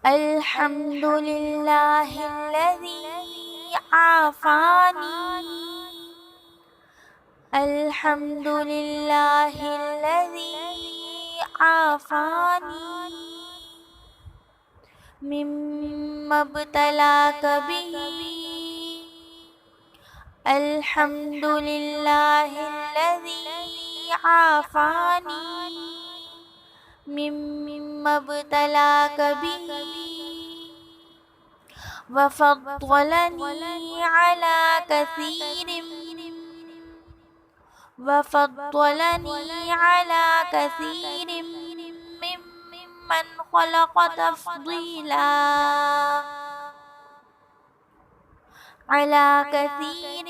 الحمد لله الذي عافاني. الحمد لله الذي عافاني مما ابتلاك به. الحمد لله الذي عافاني مما ابتلاك به وفضلني على كثير ممن خلق تفضيلا. على كثير